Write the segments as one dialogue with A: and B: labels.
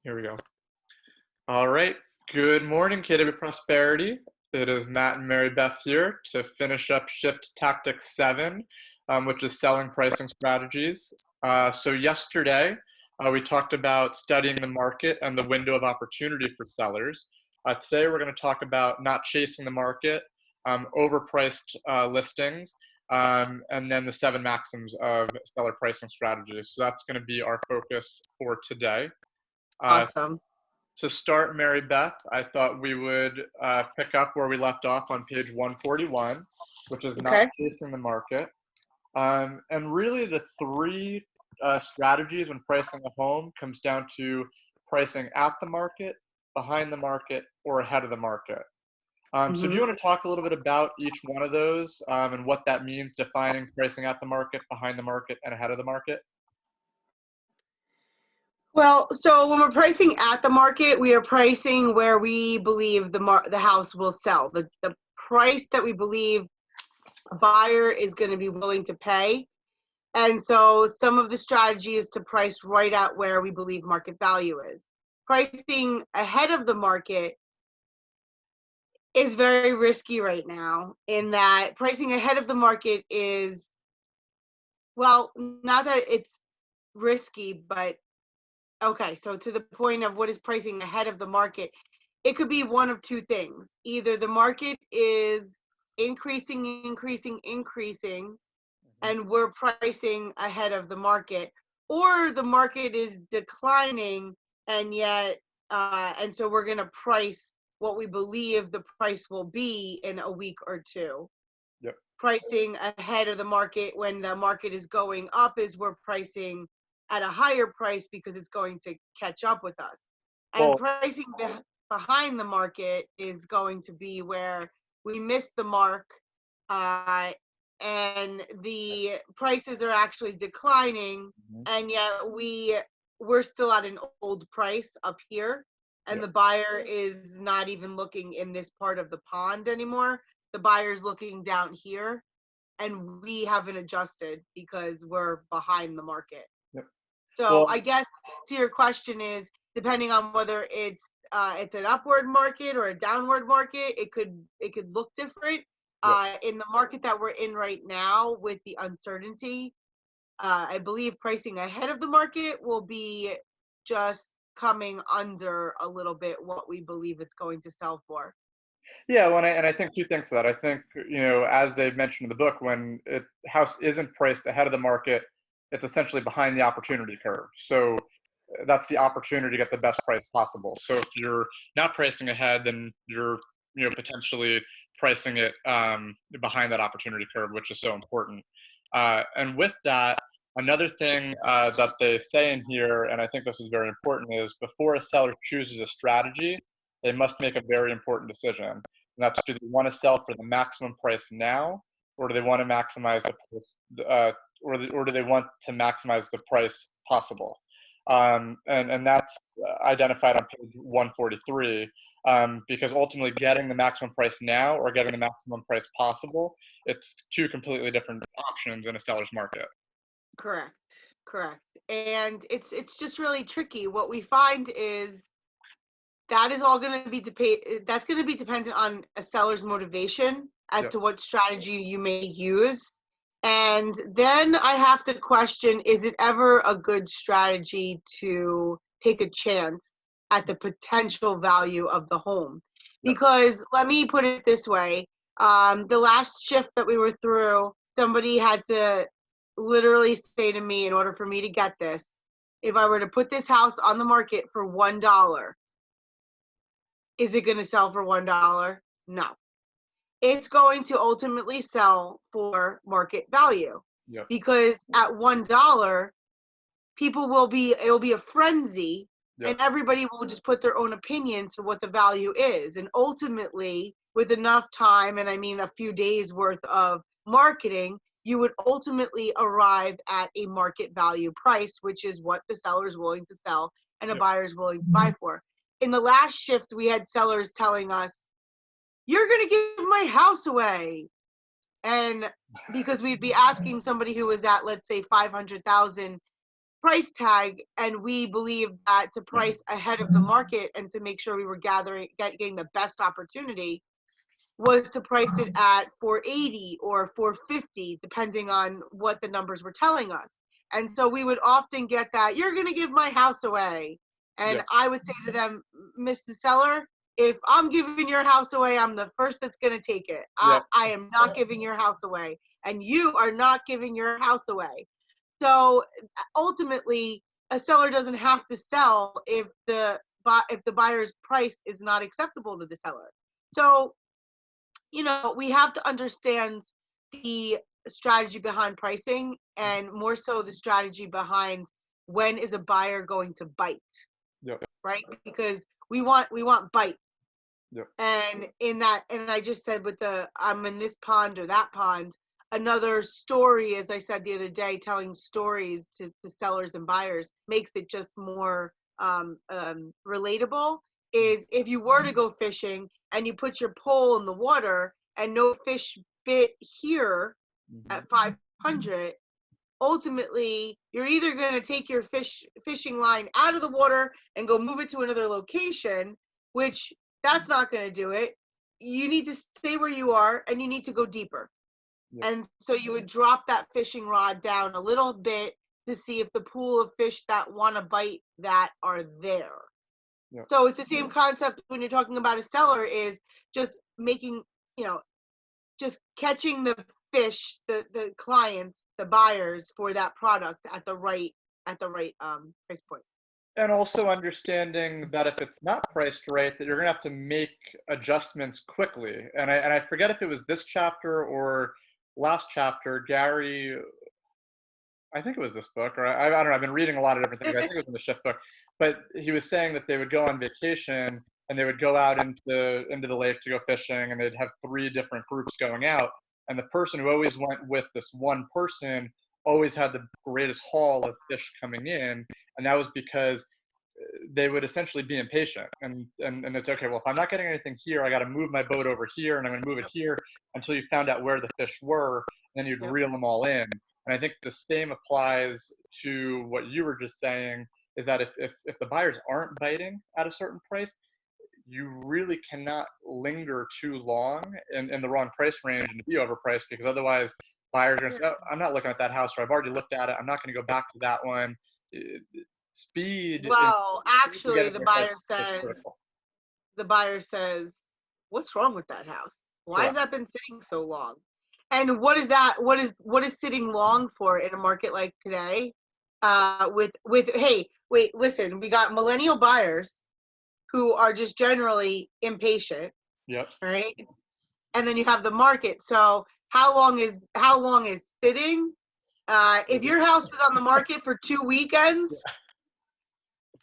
A: Here we go. All right. Good morning, KW Prosperity. It is Matt and Mary Beth here to finish up Shift Tactic 7, which is selling pricing strategies. So yesterday, we talked about studying the market and the window of opportunity for sellers. Today, we're going to talk about not chasing the market, overpriced listings, and then the 7 maxims of seller pricing strategies. So that's going to be our focus for today.
B: Awesome.
A: To start, Mary Beth, I thought we would pick up where we left off on page 141, which is not
B: Okay.
A: chasing the market. And really the three strategies when pricing a home comes down to pricing at the market, behind the market, or ahead of the market. So do you want to talk a little bit about each one of those and what that means, defining pricing at the market, behind the market, and ahead of the market?
B: Well, so when we're pricing at the market, we are pricing where we believe the house will sell. The price that we believe a buyer is going to be willing to pay. And so some of the strategy is to price right at where we believe market value is. Pricing ahead of the market is very risky right now, in that pricing ahead of the market is, well, not that it's risky, but okay, so to the point of what is pricing ahead of the market, it could be one of two things. Either the market is increasing, and we're pricing ahead of the market, or the market is declining, and yet, and so we're going to price what we believe the price will be in a week or two.
A: Yep.
B: Pricing ahead of the market when the market is going up is we're pricing at a higher price because it's going to catch up with us. And pricing behind the market is going to be where we miss the mark, and the prices are actually declining, and yet we're still at an old price up here, and the buyer is not even looking in this part of the pond anymore. The buyer's looking down here, and we haven't adjusted because we're behind the market. So I guess to your question is, depending on whether it's an upward market or a downward market, it could look different. In the market that we're in right now with the uncertainty, I believe pricing ahead of the market will be just coming under a little bit what we believe it's going to sell for.
A: Yeah, well, and I think two things to that. I think, as they've mentioned in the book, when house isn't priced ahead of the market, it's essentially behind the opportunity curve. So that's the opportunity to get the best price possible. So if you're not pricing ahead, then you're potentially pricing it behind that opportunity curve, which is so important. And with that, another thing that they say in here, and I think this is very important, is before a seller chooses a strategy, they must make a very important decision. And that's, do they want to sell for the maximum price now, or do they want to maximize the price, or do they want to maximize the price possible? And that's identified on page 143, because ultimately getting the maximum price now or getting the maximum price possible, it's two completely different options in a seller's market.
B: Correct. And it's just really tricky. What we find is that is all going to be that's going to be dependent on a seller's motivation as to what strategy you may use. And then I have to question, is it ever a good strategy to take a chance at the potential value of the home? Because let me put it this way. The last shift that we were through, somebody had to literally say to me, in order for me to get this, if I were to put this house on the market for $1, is it going to sell for $1? No. It's going to ultimately sell for market value, because at $1, it'll be a frenzy, and everybody will just put their own opinion to what the value is. And ultimately, with enough time, and I mean a few days worth of marketing, you would ultimately arrive at a market value price, which is what the seller is willing to sell and a buyer is willing to buy for. In the last shift, we had sellers telling us, "You're going to give my house away." And because we'd be asking somebody who was at, let's say, 500,000 price tag, and we believe that to price ahead of the market and to make sure we were getting the best opportunity was to price it at 480 or 450, depending on what the numbers were telling us. And so we would often get that, you're going to give my house away. And
A: Yeah.
B: I would say to them, Mr. Seller, if I'm giving your house away, I'm the first that's going to take it.
A: Yeah.
B: I am not giving your house away, and you are not giving your house away. So ultimately, a seller doesn't have to sell if the buyer's price is not acceptable to the seller. So we have to understand the strategy behind pricing, and more so the strategy behind when is a buyer going to bite,
A: Yeah.
B: right? Because we want bite.
A: Yeah.
B: And in that, and I just said with the I'm in this pond or that pond, another story, as I said the other day, telling stories to sellers and buyers makes it just more relatable. Is if you were to go fishing and you put your pole in the water and no fish bit here
A: Mhm.
B: at 500, ultimately you're either going to take your fishing line out of the water and go move it to another location, which that's not going to do it. You need to stay where you are and you need to go deeper.
A: Yeah.
B: And so you would drop that fishing rod down a little bit to see if the pool of fish that want to bite that are there.
A: Yeah.
B: So it's the same concept when you're talking about a seller, is just making, just catching the fish, the clients, the buyers for that product at the right price point.
A: And also understanding that if it's not priced right, that you're gonna have to make adjustments quickly. And I forget if it was this chapter or last chapter, Gary, I think it was this book, or I don't know. I've been reading a lot of different things. I think it was in the Shift book, but he was saying that they would go on vacation and they would go out into the lake to go fishing, and they'd have 3 different groups going out, and the person who always went with this one person always had the greatest haul of fish coming in, and that was because they would essentially be impatient, and it's okay. Well, if I'm not getting anything here, I got to move my boat over here, and I'm going to move it here until you found out where the fish were, and then you'd
B: Yep.
A: reel them all in. And I think the same applies to what you were just saying, is that if the buyers aren't biting at a certain price, you really cannot linger too long in the wrong price range and to be overpriced, because otherwise buyers are going to say, oh, I'm not looking at that house, or I've already looked at it. I'm not going to go back to that one. Speed in
B: Well, actually,
A: getting the price is critical.
B: the buyer says, "What's wrong with that house? Why has
A: Correct.
B: that been sitting so long?" And what is that? What is sitting long for in a market like today? With hey, wait, listen, we got millennial buyers who are just generally impatient,
A: Yep.
B: right? And then you have the market. So how long is sitting? If your house is on the market for 2 weekends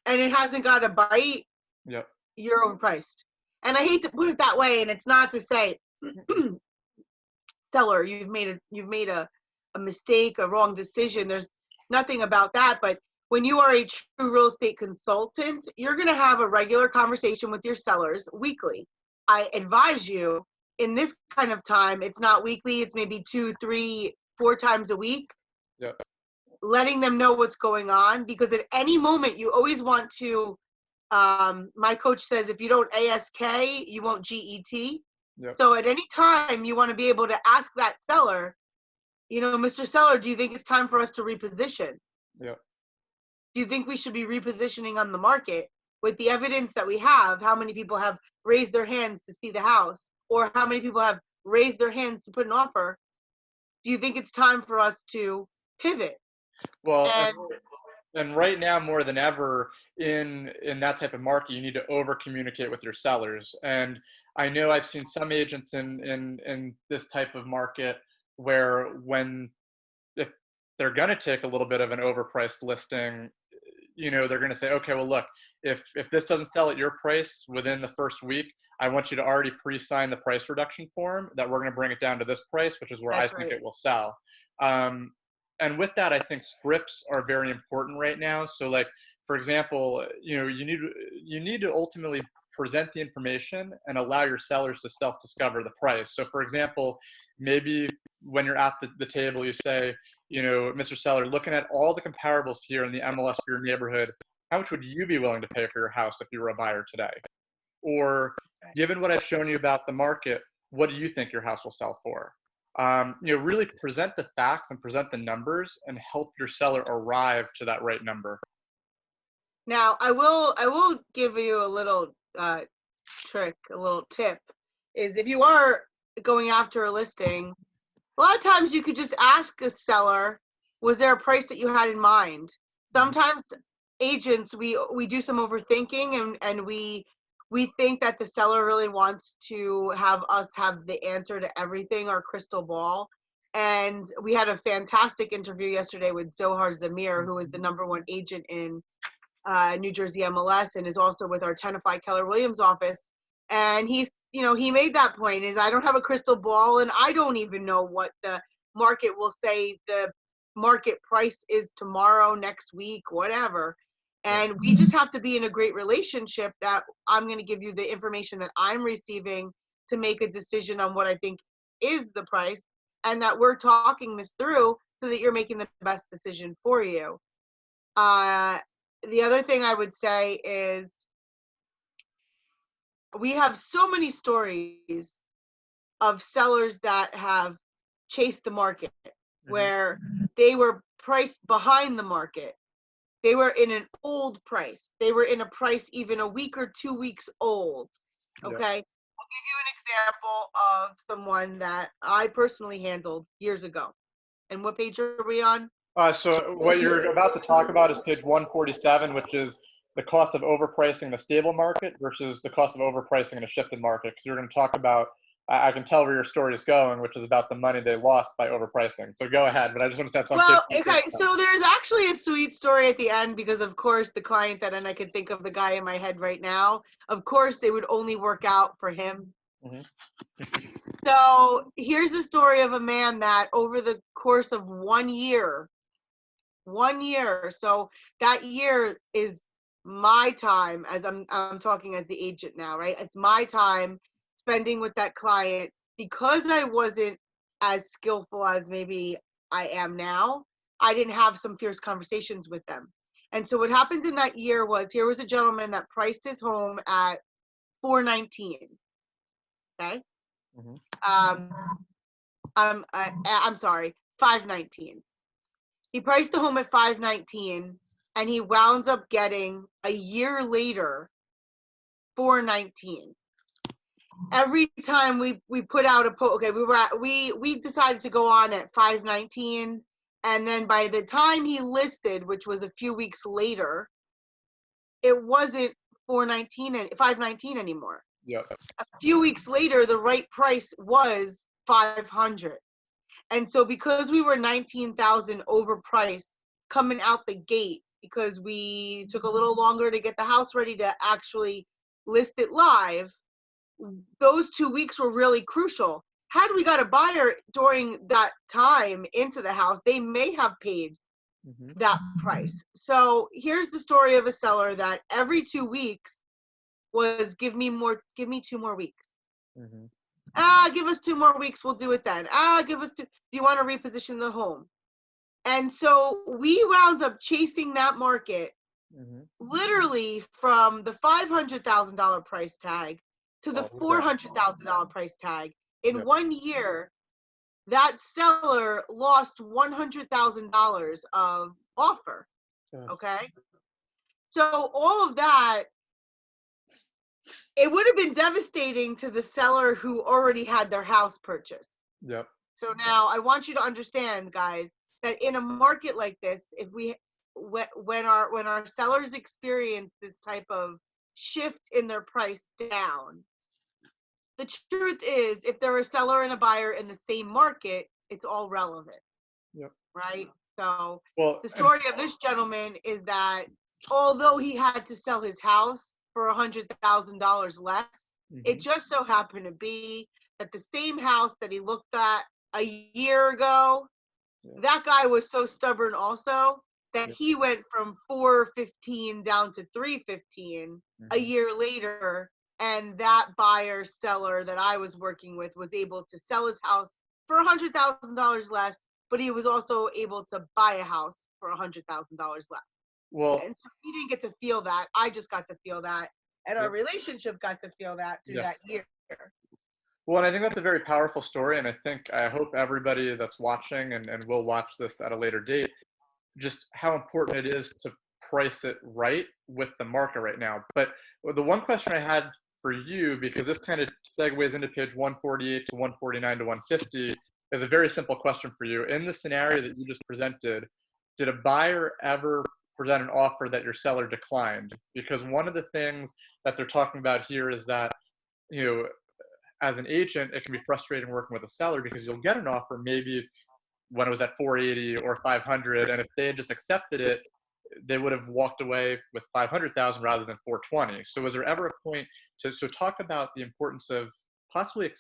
B: and it hasn't got a bite,
A: Yep.
B: you're overpriced. And I hate to put it that way, and it's not to say, seller, you've made a mistake, a wrong decision. There's nothing about that. But when you are a true real estate consultant, you're going to have a regular conversation with your sellers weekly. I advise you, in this kind of time, it's not weekly, it's maybe 2, 3, 4 times a week,
A: Yep.
B: letting them know what's going on, because at any moment you always want to, my coach says, if you don't ASK, you won't GET.
A: Yep.
B: So at any time you want to be able to ask that seller, Mr. Seller, do you think it's time for us to reposition?
A: Yep.
B: Do you think we should be repositioning on the market with the evidence that we have? How many people have raised their hands to see the house, or how many people have raised their hands to put an offer? Do you think it's time for us to pivot?
A: Well,
B: And
A: and right now more than ever in that type of market, you need to over communicate with your sellers. And I know I've seen some agents in this type of market where, when if they're going to take a little bit of an overpriced listing, they're going to say, okay, well, look, if this doesn't sell at your price within the first week, I want you to already pre-sign the price reduction form that we're going to bring it down to this price, which is where I
B: that's
A: think
B: right.
A: it will sell. Um, and with that, I think scripts are very important right now. So, like, for example, you need to ultimately present the information and allow your sellers to self-discover the price. So, for example, maybe when you're at the table, you say, Mr. Seller, looking at all the comparables here in the MLS for your neighborhood, how much would you be willing to pay for your house if you were a buyer today? Or given what I've shown you about the market, what do you think your house will sell for? Really present the facts and present the numbers and help your seller arrive to that right number.
B: Now, I will give you a little trick, a little tip, is if you are going after a listing, a lot of times you could just ask a seller, was there a price that you had in mind? Sometimes agents, we do some overthinking, and we think that the seller really wants to have us have the answer to everything, our crystal ball. And we had a fantastic interview yesterday with Zohar Zamir, who is the #1 agent in New Jersey MLS and is also with our Tenify Keller Williams office. And he made that point, is I don't have a crystal ball, and I don't even know what the market will say the market price is tomorrow, next week, whatever. And we just have to be in a great relationship that I'm going to give you the information that I'm receiving to make a decision on what I think is the price, and that we're talking this through so that you're making the best decision for you. The other thing I would say is we have so many stories of sellers that have chased the market where they were priced behind the market. They were in an old price. They were in a price even a week or 2 weeks old. Okay.
A: Yeah.
B: I'll give you an example of someone that I personally handled years ago. And what page are we on?
A: So what you're about to talk about is page 147, which is the cost of overpricing the stable market versus the cost of overpricing in a shifted market. Because you're going to talk about, I can tell where your story is going, which is about the money they lost by overpricing. So go ahead, but I just want to say something.
B: Well, okay, so there's actually a sweet story at the end, because of course the client and I can think of the guy in my head right now, of course it would only work out for him. So here's the story of a man that over the course of 1 year, so that year is my time, as I'm talking as the agent now, right? It's my time spending with that client, because I wasn't as skillful as maybe I am now. I didn't have some fierce conversations with them. And so what happens in that year was, here was a gentleman that priced his home at $419. Okay. I'm sorry, $519. He priced the home at $519, and he wound up getting a year later $419. Every time we put out we decided to go on at $519, and then by the time he listed, which was a few weeks later, it wasn't $519 anymore.
A: Yep.
B: A few weeks later, the right price was $500. And so because we were $19,000 overpriced coming out the gate, because we took a little longer to get the house ready to actually list it live, those 2 weeks were really crucial. Had we got a buyer during that time into the house, they may have paid that price. So here's the story of a seller that every 2 weeks was, give me 2 more weeks. Give us 2 more weeks, we'll do it then. Give us 2. Do you want to reposition the home? And so we wound up chasing that market literally from the $500,000 price tag to the $400,000 price tag. In 1 year, that seller lost $100,000 of offer. Okay. So all of that, it would have been devastating to the seller who already had their house purchased.
A: Yep.
B: So now I want you to understand, guys, that in a market like this, when our sellers experience this type of shift in their price down, the truth is, if they're a seller and a buyer in the same market, it's all relevant.
A: Yep.
B: Right? So
A: the
B: story of this gentleman is that although he had to sell his house for $100,000 less, it just so happened to be that the same house that he looked at a year ago, that guy was so stubborn also that he went from $415 down to $315 a year later. And that buyer seller that I was working with was able to sell his house for $100,000 less, but he was also able to buy a house for $100,000 less.
A: Well,
B: And so he didn't get to feel that. I just got to feel that. And our
A: yeah.
B: relationship got to feel that through
A: Yeah.
B: that year.
A: Well, and I think that's a very powerful story, and I hope everybody that's watching and will watch this at a later date, just how important it is to price it right with the market right now. But the one question I had for you, because this kind of segues into page 148 to 149 to 150, is a very simple question for you. In the scenario that you just presented, did a buyer ever present an offer that your seller declined? Because one of the things that they're talking about here is that, you know, as an agent, it can be frustrating working with a seller because you'll get an offer maybe when it was at 480 or 500, and if they had just accepted it, they would have walked away with 500,000 rather than 420. So was there ever a point to talk about the importance of possibly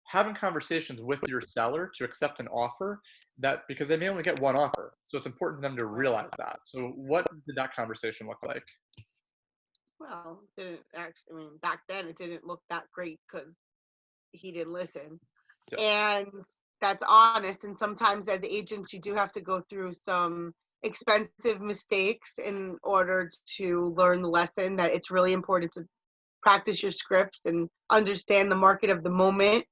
A: having conversations with your seller to accept an offer, that because they may only get one offer, so it's important for them to realize that. So what did that conversation look like?
B: Well, it didn't actually, I mean, back then it didn't look that great because he didn't listen.
A: Yeah.
B: And that's honest. And sometimes as agents, you do have to go through some expensive mistakes in order to learn the lesson that it's really important to practice your scripts and understand the market of the moment.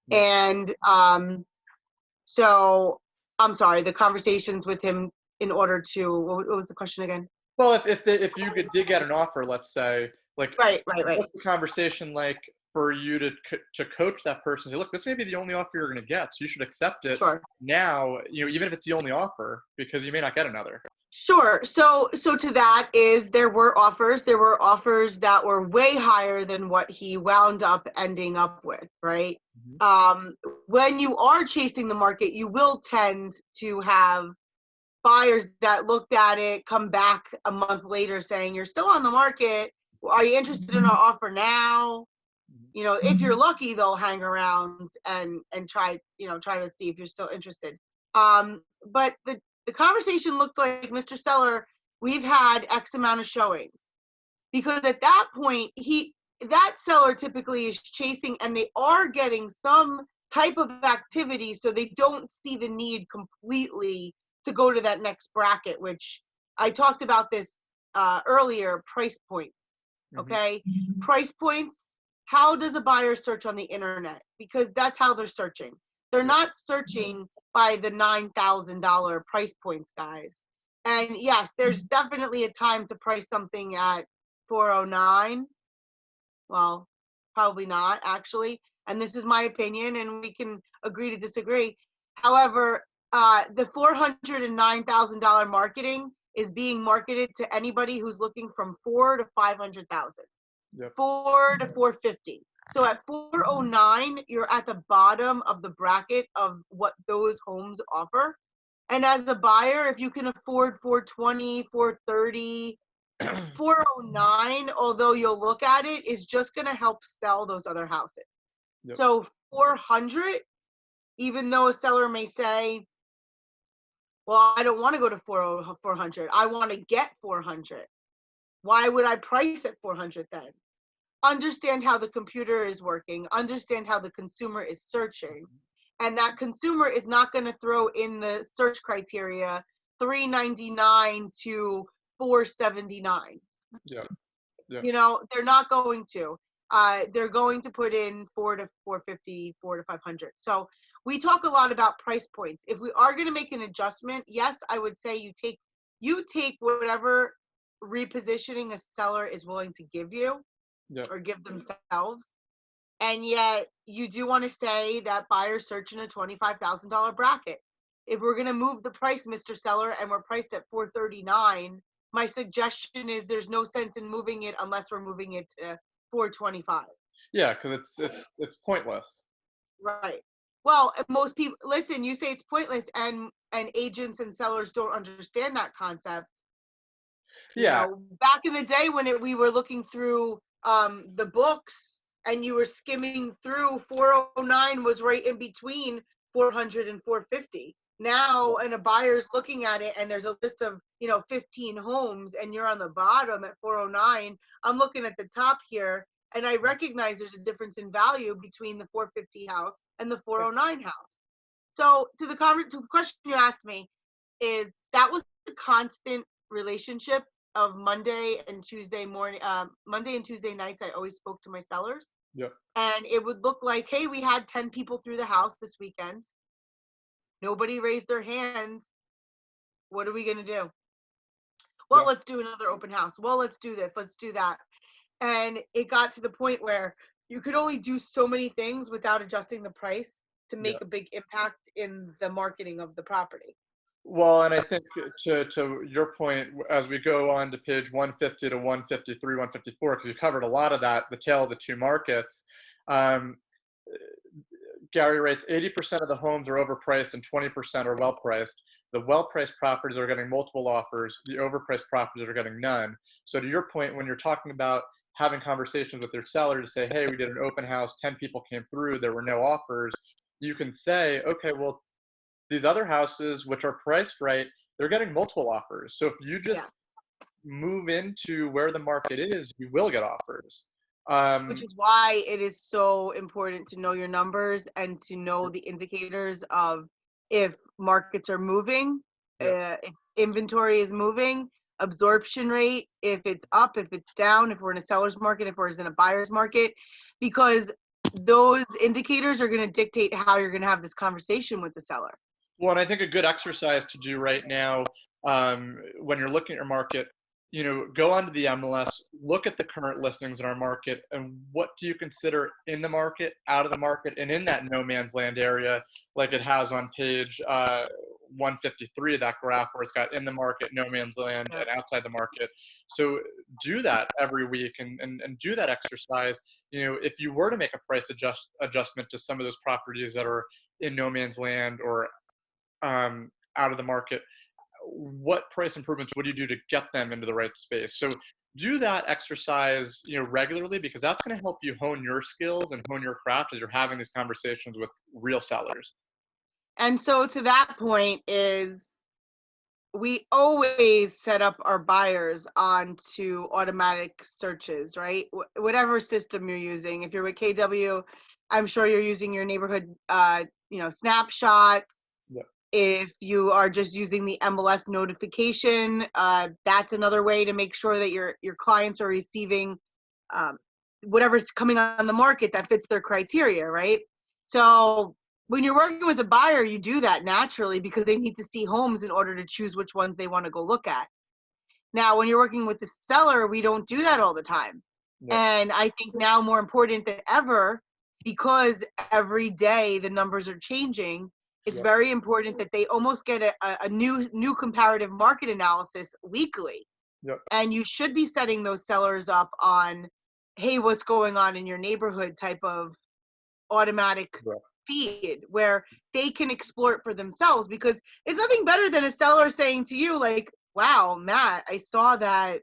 A: Yeah.
B: And so I'm sorry, the conversations with him in order to, what was the question again?
A: Well, if you did get an offer, let's say, like,
B: Right.
A: what's the conversation like for you to coach that person? Say, look, this may be the only offer you're going to get, so you should accept it
B: Sure.
A: now. Even if it's the only offer, because you may not get another.
B: Sure. So to that is there were offers that were way higher than what he wound up ending up with, right?
A: Mm-hmm.
B: When you are chasing the market, you will tend to have buyers that looked at it come back a month later saying, you're still on the market. Are you interested in our offer now? You know, if you're lucky, they'll hang around and try to see if you're still interested. But the conversation looked like, Mr. Seller, we've had X amount of showings, because at that point that seller typically is chasing and they are getting some type of activity, so they don't see the need completely to go to that next bracket, which I talked about this earlier, price points. Okay. Mm-hmm. Price points. How does a buyer search on the internet? Because that's how they're searching. They're not searching by the $9,000 price points, guys. And yes, there's definitely a time to price something at 409. Well, probably not, actually. And this is my opinion, and we can agree to disagree. However, the $409,000 marketing is being marketed to anybody who's looking from 4 to 500,000. Yep. 4 to 450. So at 409, you're at the bottom of the bracket of what those homes offer. And as a buyer, if you can afford 420, 430, 409, although you'll look at it, is just going to help sell those other houses. Yep. So 400, even though a seller may say, well, I don't want to go to 400. I want to get 400. Why would I price at 400 then? Understand how the computer is working, understand how the consumer is searching, and that consumer is not going to throw in the search criteria 399 to 479.
A: Yeah. Yeah.
B: You know, they're not going to. They're going to put in 4 to 450, 4 to 500. So we talk a lot about price points. If we are going to make an adjustment, yes, I would say you take whatever repositioning a seller is willing to give you. Yep. Or give themselves. And yet you do want to say that buyers search in a $25,000 bracket. If we're going to move the price, Mr. Seller, and we're priced at 439, my suggestion is there's no sense in moving it unless we're moving it to 425.
A: Yeah, because it's pointless.
B: Right. Well, most people, listen, you say it's pointless, and agents and sellers don't understand that concept.
A: Yeah.
B: You know, back in the day when we were looking through the books and you were skimming through, 409 was right in between 400 and 450. Now, and a buyer's looking at it and there's a list of 15 homes and you're on the bottom at 409. I'm looking at the top here and I recognize there's a difference in value between the 450 house and the 409 house. So to the question you asked me is that was the constant relationship of Monday and Tuesday nights. I always spoke to my sellers,
A: Yeah.
B: and it would look like, hey, we had 10 people through the house this weekend. Nobody raised their hands. What are we going to do? Well,
A: Yeah.
B: let's do another open house. Well, let's do this. Let's do that. And it got to the point where you could only do so many things without adjusting the price to
A: Yeah.
B: make a big impact in the marketing of the property.
A: Well, and I think to your point, as we go on to page 150 to 153, 154, because you covered a lot of that, the tale of the two markets. Um, Gary writes 80% of the homes are overpriced and 20% are well priced. The well priced properties are getting multiple offers. The overpriced properties are getting none. So, to your point, when you're talking about having conversations with your seller to say, hey, we did an open house, 10 people came through, there were no offers, you can say, okay, well, these other houses, which are priced right, they're getting multiple offers. So, if you just
B: Yeah.
A: move into where the market is, you will get offers.
B: Which is why it is so important to know your numbers and to know the indicators of if markets are moving,
A: Yeah.
B: if inventory is moving, absorption rate, if it's up, if it's down, if we're in a seller's market, if we're in a buyer's market, because those indicators are going to dictate how you're going to have this conversation with the seller.
A: Well, and I think a good exercise to do right now, when you're looking at your market, go onto the MLS, look at the current listings in our market, and what do you consider in the market, out of the market, and in that no man's land area, like it has on page 153, that graph where it's got in the market, no man's land,
B: Yeah.
A: and outside the market. So do that every week and do that exercise. If you were to make a price adjustment to some of those properties that are in no man's land or out of the market, what price improvements would you do to get them into the right space? So do that exercise, regularly, because that's going to help you hone your skills and hone your craft as you're having these conversations with real sellers.
B: And so to that point is we always set up our buyers onto automatic searches, right? Whatever system you're using. If you're with KW, I'm sure you're using your neighborhood, snapshots.
A: Yeah.
B: If you are just using the MLS notification, that's another way to make sure that your clients are receiving whatever's coming on the market that fits their criteria, right? So when you're working with a buyer, you do that naturally because they need to see homes in order to choose which ones they want to go look at. Now, when you're working with the seller, we don't do that all the time.
A: Yeah.
B: And I think now more important than ever, because every day the numbers are changing, it's
A: Yeah.
B: very important that they almost get a new comparative market analysis weekly.
A: Yeah.
B: And you should be setting those sellers up on, hey, what's going on in your neighborhood type of automatic
A: Yeah.
B: feed where they can explore it for themselves, because it's nothing better than a seller saying to you like, wow, Matt, I saw that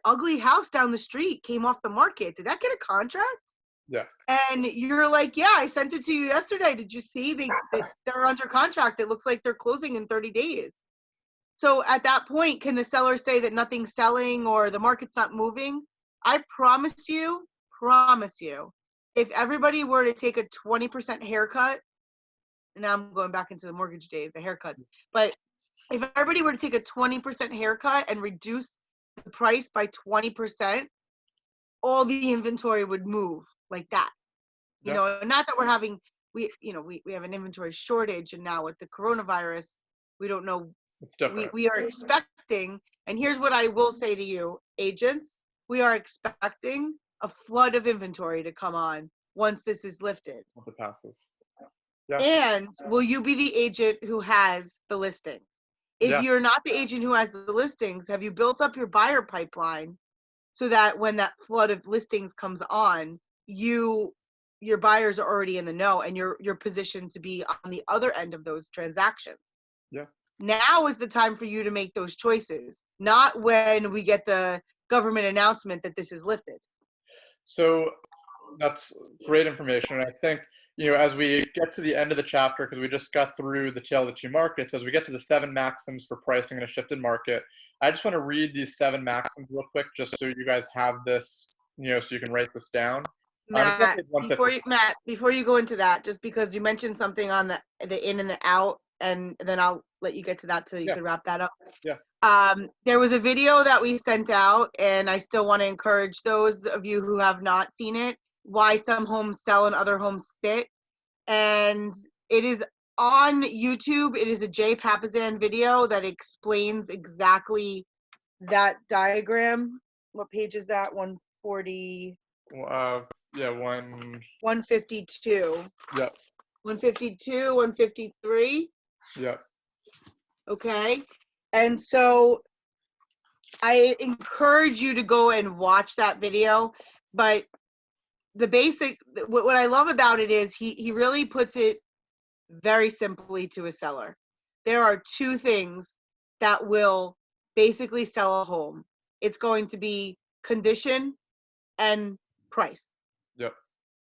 B: ugly house down the street came off the market. Did that get a contract?
A: Yeah.
B: And you're like, yeah, I sent it to you yesterday. Did you see they're under contract? It looks like they're closing in 30 days. So at that point, can the seller say that nothing's selling or the market's not moving? I promise you, if everybody were to take a 20% haircut, and now I'm going back into the mortgage days, the haircuts, but if everybody were to take a 20% haircut and reduce the price by 20%, all the inventory would move like that.
A: Yeah.
B: Not that we have an inventory shortage, and now with the coronavirus, we don't know.
A: It's different.
B: We are expecting, and here's what I will say to you, agents, we are expecting a flood of inventory to come on once this is lifted.
A: Once it passes. Yeah.
B: And will you be the agent who has the listing? If
A: Yeah.
B: you're not the agent who has the listings, have you built up your buyer pipeline so that when that flood of listings comes on, your buyers are already in the know and you're positioned to be on the other end of those transactions?
A: Yeah.
B: Now is the time for you to make those choices, not when we get the government announcement that this is lifted.
A: So that's great information. And I think, as we get to the end of the chapter, because we just got through the tale of the two markets, as we get to the 7 maxims for pricing in a shifted market, I just want to read these 7 maxims real quick, just so you guys have this, so you can write this down. It's on page
B: Matt, before you go into that, just because you mentioned something on the in and the out, and then I'll let you get to that so you
A: Yeah.
B: can wrap that up.
A: Yeah.
B: There was a video that we sent out, and I still want to encourage those of you who have not seen it, why some homes sell and other homes sit. And it is on YouTube. It is a Jay Papasan video that explains exactly that diagram. What page is that? 140.
A: Yeah,
B: 152.
A: Yep.
B: 152, 153.
A: Yep.
B: Okay. And so I encourage you to go and watch that video. But the basic, what I love about it is he really puts it very simply to a seller. There are two things that will basically sell a home. It's going to be condition and price.
A: Yep.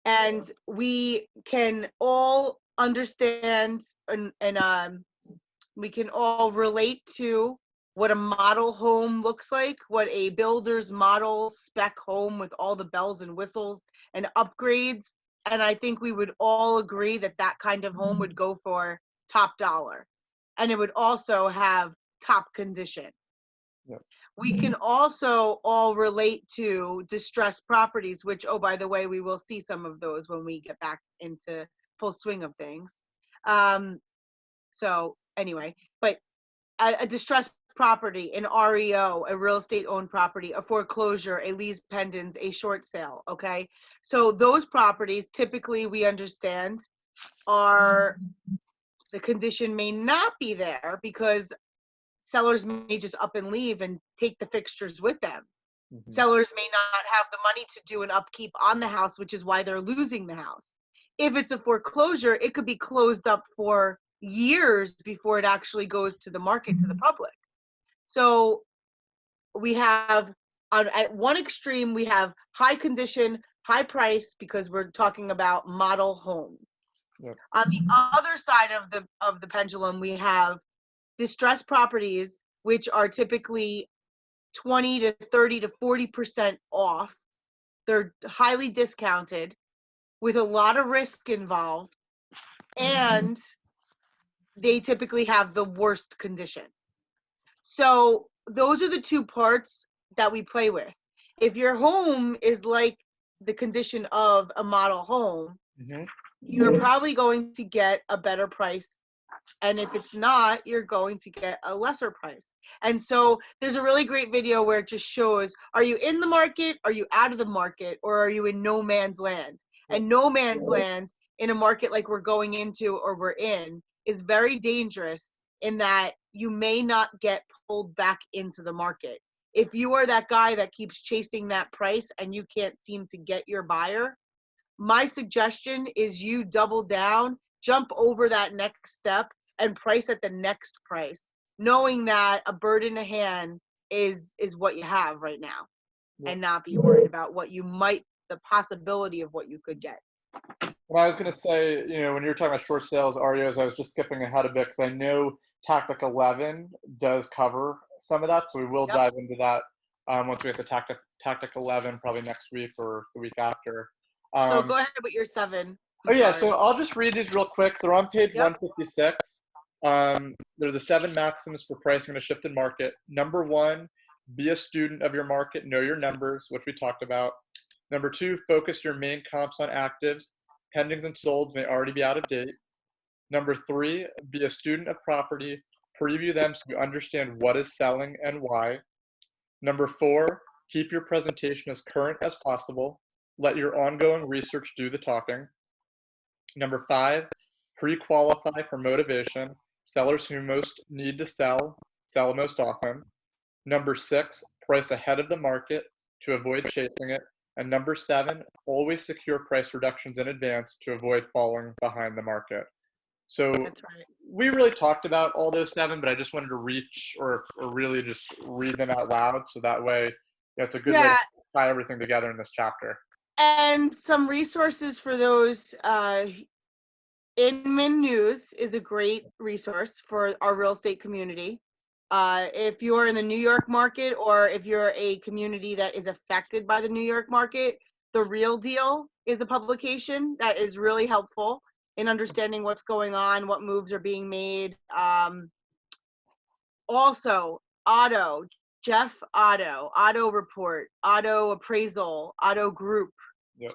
B: And we can all understand and we can all relate to what a model home looks like, what a builder's model spec home with all the bells and whistles and upgrades. And I think we would all agree that that kind of home would go for top dollar. And it would also have top condition.
A: Yep.
B: We can also all relate to distressed properties, which, oh, by the way, we will see some of those when we get back into full swing of things. So anyway, but a distressed property, an REO, a real estate owned property, a foreclosure, a lease pendants, a short sale, okay? So those properties, typically we understand, are the condition may not be there because sellers may just up and leave and take the fixtures with them.
A: Mhm.
B: Sellers may not have the money to do an upkeep on the house, which is why they're losing the house. If it's a foreclosure, it could be closed up for years before it actually goes to the market, to the public. So we have, at one extreme, we have high condition, high price, because we're talking about model homes.
A: Yep.
B: On the other side of the pendulum, we have distressed properties, which are typically 20 to 30 to 40% off. They're highly discounted with a lot of risk involved, and they typically have the worst condition. So those are the two parts that we play with. If your home is like the condition of a model home,
A: Mhm.
B: you're probably going to get a better price. And if it's not, you're going to get a lesser price. And so there's a really great video where it just shows, are you in the market, are you out of the market, or are you in no man's land? And no man's land in a market like we're going into or we're in is very dangerous, in that you may not get pulled back into the market. If you are that guy that keeps chasing that price and you can't seem to get your buyer, my suggestion is you double down, jump over that next step, and price at the next price, knowing that a bird in a hand is what you have right now.
A: Yep.
B: And not be worried about what you might, the possibility of what you could get.
A: Well, I was going to say, when you were talking about short sales, REOs, I was just skipping ahead a bit because I know Tactic 11 does cover some of that. So we will
B: Yep.
A: dive into that once we get the Tactic 11, probably next week or the week after.
B: So go ahead with your 7.
A: Oh yeah, so I'll just read these real quick. They're on page
B: Yep.
A: 156. They're the 7 maxims for pricing in a shifted market. Number 1, be a student of your market, know your numbers, which we talked about. Number 2, focus your main comps on actives. Pendings and solds may already be out of date. Number 3, be a student of property, preview them so you understand what is selling and why. Number 4, keep your presentation as current as possible. Let your ongoing research do the talking. Number 5, pre-qualify for motivation. Sellers who most need to sell most often. Number 6, price ahead of the market to avoid chasing it. And number 7, always secure price reductions in advance to avoid falling behind the market. So
B: That's right.
A: we really talked about all those 7, but I just wanted to reach or really just read them out loud. So that way, it's a good way to tie everything together in this chapter.
B: And some resources for those. Inman News is a great resource for our real estate community. If you're in the New York market, or if you're a community that is affected by the New York market, The Real Deal is a publication that is really helpful in understanding what's going on, what moves are being made. Also, Jeff Otto Report, Otto Appraisal, Otto Group,
A: Yep.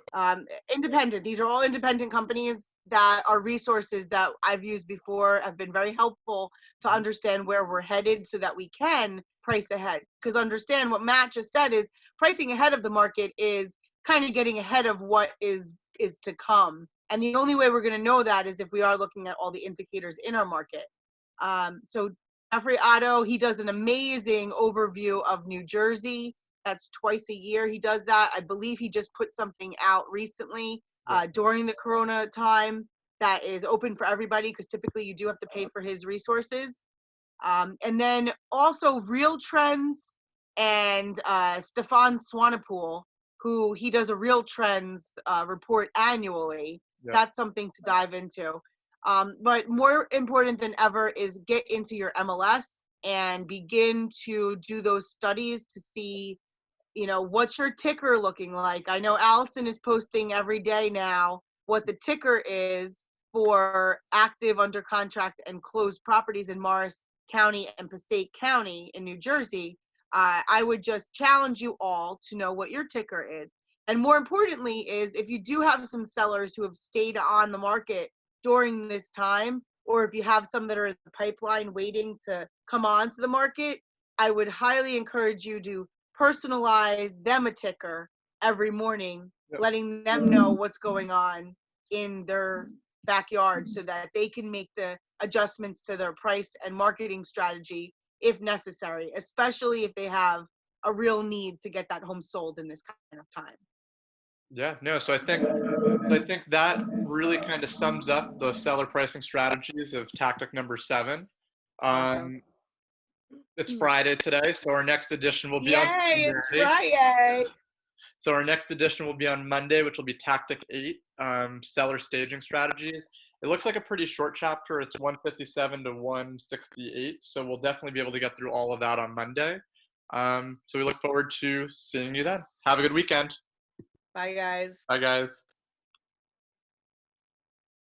B: independent. These are all independent companies that are resources that I've used before, have been very helpful to understand where we're headed so that we can price ahead. Because understand what Matt just said is pricing ahead of the market is kind of getting ahead of what is to come. And the only way we're going to know that is if we are looking at all the indicators in our market. So Jeffrey Otto, he does an amazing overview of New Jersey. That's twice a year he does that. I believe he just put something out recently during the Corona time that is open for everybody, because typically you do have to pay for his resources. And then also Real Trends and Stefan Swanepoel, who he does a Real Trends report annually.
A: Yep.
B: That's something to dive into. But more important than ever is get into your MLS and begin to do those studies to see, what's your ticker looking like. I know Allison is posting every day now what the ticker is for active, under contract, and closed properties in Morris County and Passaic County in New Jersey. I would just challenge you all to know what your ticker is. And more importantly is, if you do have some sellers who have stayed on the market during this time, or if you have some that are in the pipeline waiting to come on to the market, I would highly encourage you to personalize them a ticker every morning,
A: Yep.
B: letting them know what's going on in their backyard so that they can make the adjustments to their price and marketing strategy if necessary, especially if they have a real need to get that home sold in this kind of time.
A: Yeah, no, so I think that really kind of sums up the seller pricing strategies of tactic number 7.
B: Awesome.
A: It's Friday today, so our next edition will be on
B: Yay, it's
A: Monday.
B: Friday.
A: So our next edition will be on Monday, which will be tactic 8, seller staging strategies. It looks like a pretty short chapter. It's 157 to 168, so we'll definitely be able to get through all of that on Monday. So we look forward to seeing you then. Have a good weekend.
B: Bye, guys.
A: Bye, guys.